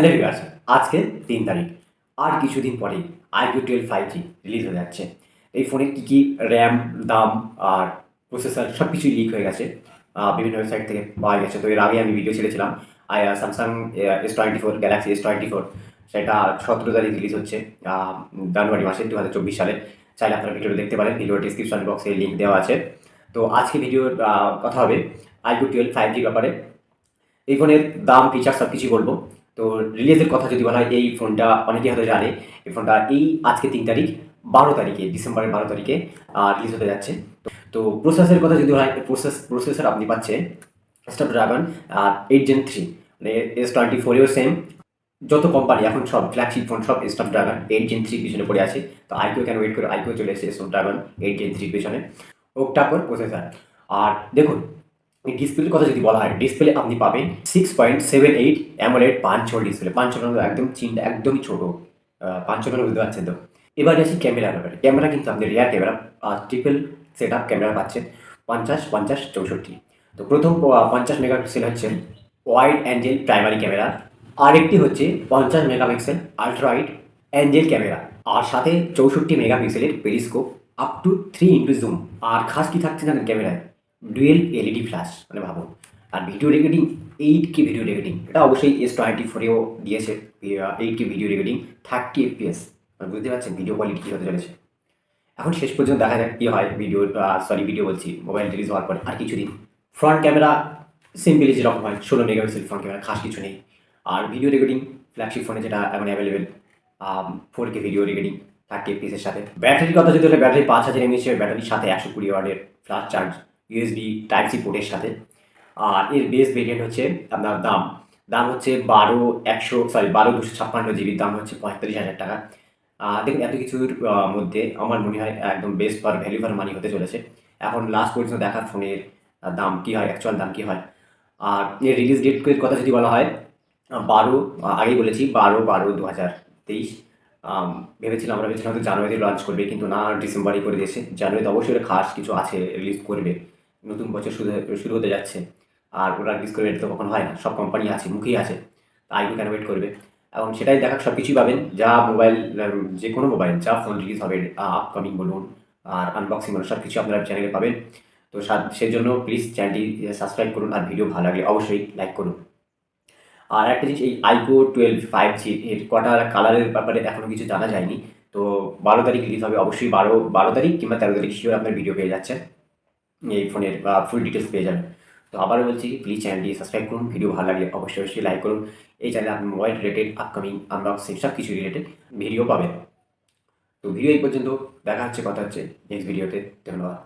Hello viewers, আজকে ৩ তারিখ। আর কিছুদিন পরেই iQOO 12 5G রিলিজ হয়ে যাচ্ছে। এই ফোনের কী র্যাম, দাম আর প্রসেসর সব কিছুই লিক হয়ে গেছে। বিভিন্ন ওয়েবসাইট থেকে পাওয়া গেছে। তো এর আগে আমি video ছেড়েছিলাম। Samsung S24 Galaxy S24 সেটা ১৭ তারিখ রিলিজ হচ্ছে জানুয়ারি মাসে ২০২৪ সালে। চাইলে আপনারা ভিডিওটা দেখতে পারেন। ভিডিওর ডিসক্রিপশন বক্সে লিঙ্ক দেওয়া আছে। তো আজকে ভিডিওর কথা হবে iQOO 12 5G ব্যাপারে। এই ফোনের দাম, ফিচার সব কিছুই বলবো। তো রিলিজের কথা যদি বলা হয়, এই ফোনটা অনেকেই হয়তো জানে। এই ফোনটা আজকে ৩ তারিখ, ১২ তারিখে, ডিসেম্বরের ১২ তারিখে রিলিজ হতে যাচ্ছে। তো প্রসেসের কথা যদি বলা হয়, প্রসেসর আপনি পাচ্ছেন স্ন্যাপড্রাগন 8 Gen 3, মানে S24-এও সেম। যত কোম্পানি এখন সব ফ্ল্যাগশিপ ফোন সব স্ন্যাপড্রাগন 8 Gen 3 পিছনে পড়ে আছে। তো iQOO কেন ওয়েট করে, iQOO চলে এসেছে স্ন্যাপড্রাগন 8 Gen 3 পিছনে। ওকটা-কোর প্রসেসর। আর দেখুন, এই ডিসপ্লের কথা যদি বলা হয়, ডিসপ্লে আপনি পাবেন 6.78 অ্যামোলেড পাঁচ হোল ডিসপ্লে। পাঁচ হোল একদম চিনটা একদমই ছোটো। পাঁচ হোল বুঝতে পারছেন তো। এবারে আসি ক্যামেরার ব্যাপারে। ক্যামেরা কিন্তু আপনি rear camera triple set up camera পাচ্ছেন 50, 50, 64। তো প্রথম 50 মেগাপিক্সেল হচ্ছে ওয়াইড অ্যাঙ্গেল প্রাইমারি ক্যামেরা। আরেকটি হচ্ছে 50 megapixel ultra wide angle camera, আর সাথে 64 মেগাপিক্সেলের periscope up to 3x zoom. আর খাস কি থাকছে জানেন ক্যামেরায়? ডুয়েল এলইডি ফ্ল্যাশ, মানে ভাবুন। আর video recording 8K video recording, এটা অবশ্যই S24-এও দিয়েছে 8K ভিডিও রেকর্ডিং, 30 FPS। মানে বুঝতে পারছেন ভিডিও কোয়ালিটি কী হতে চলেছে। এখন শেষ পর্যন্ত দেখা যাক কী হয় ভিডিও বলছি, মোবাইল রিলিজ হওয়ার পরে আর কিছুদিন। ফ্রন্ট ক্যামেরা সিম্পলি যেরকম হয়, 16 মেগাপিক্সেল ফ্রন্ট ক্যামেরা, খাস কিছু নেই। আর ভিডিও রেকর্ডিং ফ্ল্যাগশিপ ফোনে যেটা এখন available, 4K video recording 30 FPS এর সাথে। ব্যাটারির কথা যদি বলে, ব্যাটারি 5000 mAh ব্যাটারির সাথে 120 ওয়াটের ফ্লাশ চার্জ, USB Type-C পোর্টের সাথে। আর এর বেস ভেরিয়েন্ট হচ্ছে আপনার দাম হচ্ছে 12 256 জিবির দাম হচ্ছে 45,000 টাকা। দেখুন, এত কিছুর মধ্যে আমার মনে হয় একদম best for value for money হতে চলেছে। এখন লাস্ট পর্যন্ত দেখার ফোনের দাম কী হয়, অ্যাকচুয়াল দাম কী হয়। আর এর রিলিজ ডেটের কথা যদি বলা হয়, 12, আগেই বলেছি 12/12/2023। আমরা ভেবেছিলাম হয়তো জানুয়ারিতে লঞ্চ করবে, কিন্তু না, ডিসেম্বরেই করে দিয়েছে। জানুয়ারিতে অবশ্যই ওরা খাস কিছু আছে, রিলিজ করবে। নতুন বছর শুরু হতে যাচ্ছে, আর ওরা রিলিজ করবে, এটা তো কখনো হয় না। সব কোম্পানি আছে, মুখেই আছে। iQOO কেন ওয়েট করবে? এখন সেটাই দেখার, সব কিছুই পাবেন। যা মোবাইল, যে কোনো মোবাইল, যা ফোন রিলিজ হবে আপকামিং বলুন আর আনবক্সিং বলুন, সব কিছু আপনারা চ্যানেলে পাবেন। তো সেজন্য প্লিজ চ্যানেলটি সাবস্ক্রাইব করুন, আর ভিডিও ভালো লাগলে অবশ্যই লাইক করুন। আর একটা জিনিস, এই iQOO 12 5G এর কটা কালারের ব্যাপারে এখনও কিছু জানা যায়নি। তো 12 তারিখ রিলিজ হবে, অবশ্যই 12 তারিখ কিংবা 13 তারিখ শিওর আপনার ভিডিও পেয়ে যাচ্ছেন। এই ফোনের ফুল ডিটেলস পেয়ে যাবেন। তো আবারও বলছি, প্লিজ চ্যানেলটি সাবস্ক্রাইব করুন, ভিডিও ভালো লাগলে অবশ্যই লাইক করুন। এই চ্যানেলে আপনি মোবাইল রিলেটেড, আপকামিং আনবক্সিং সব কিছু রিলেটেড ভিডিও পাবেন। তো ভিডিও এই পর্যন্ত, দেখা হচ্ছে, কথা হচ্ছে নেক্সট ভিডিওতে। ধন্যবাদ।